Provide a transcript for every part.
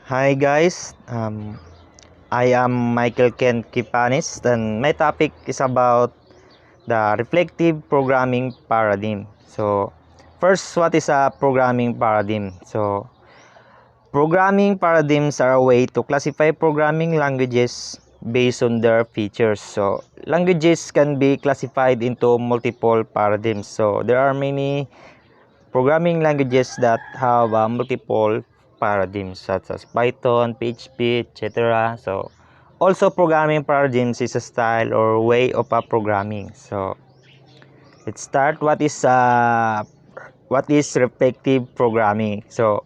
Hi guys, I am Michael Ken Kipanis and my topic is about the reflective programming paradigm. So first, what is a programming paradigm? So programming paradigms are a way to classify programming languages based on their features. So languages can be classified into multiple paradigms. So there are many programming languages that have multiple paradigms such as Python, PHP, etc. So also programming paradigms is a style or way of programming. So let's start. What is reflective programming? So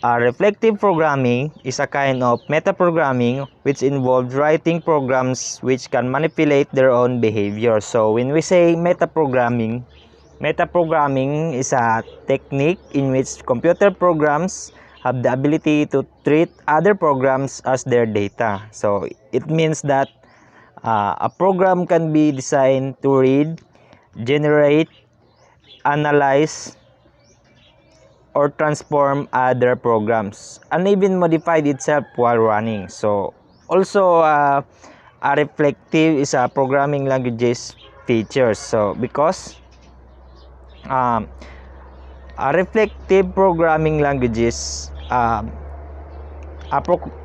reflective programming is a kind of metaprogramming which involves writing programs which can manipulate their own behavior. So when we say metaprogramming is a technique in which computer programs have the ability to treat other programs as their data. So it means that a program can be designed to read, generate, analyze, or transform other programs and even modified itself while running. So also a reflective is a programming language's features. So because um, a reflective programming languages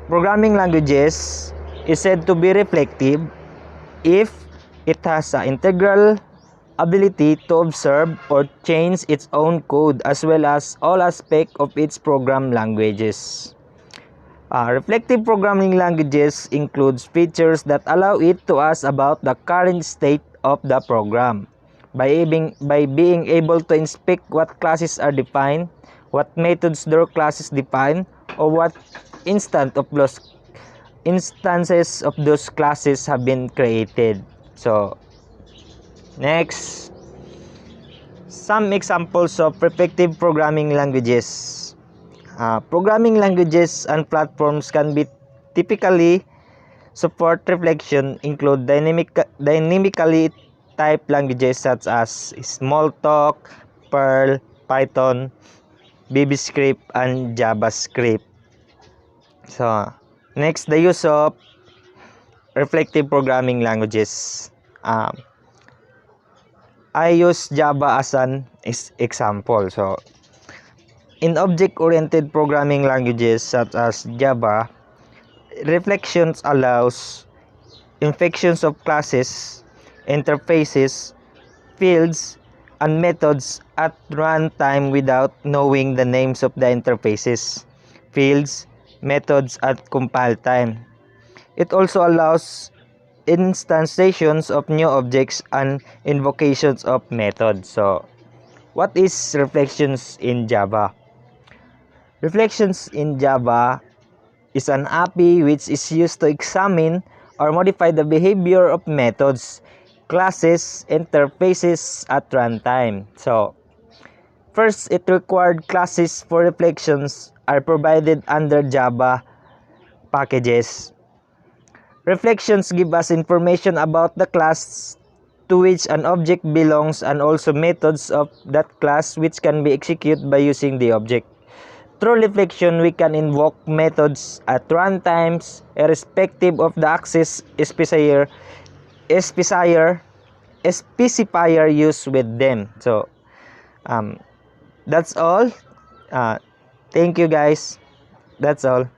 programming languages is said to be reflective if it has an integral ability to observe or change its own code as well as all aspects of its program languages. Reflective programming languages includes features that allow it to ask about the current state of the program by being able to inspect what classes are defined, what methods their classes define, or what instances of those classes have been created. So next, some examples of reflective programming languages. Programming languages and platforms can be typically support reflection include dynamically typed languages such as Smalltalk, Perl, Python, VBScript, and JavaScript. So, next, the use of reflective programming languages. I use Java as an example. So, in object-oriented programming languages such as Java, reflections allows infections of classes, interfaces, fields, and methods at runtime without knowing the names of the interfaces, fields, methods at compile time. It also allows instantiations of new objects and invocations of methods. So, what is reflections in Java? Reflections in Java is an API which is used to examine or modify the behavior of methods, classes, interfaces at runtime. So, first, it required classes for reflections are provided under Java packages. Reflections give us information about the class to which an object belongs and also methods of that class which can be executed by using the object. Through reflection, we can invoke methods at runtimes irrespective of the access specifier used with them. So, that's all. Thank you guys. That's all.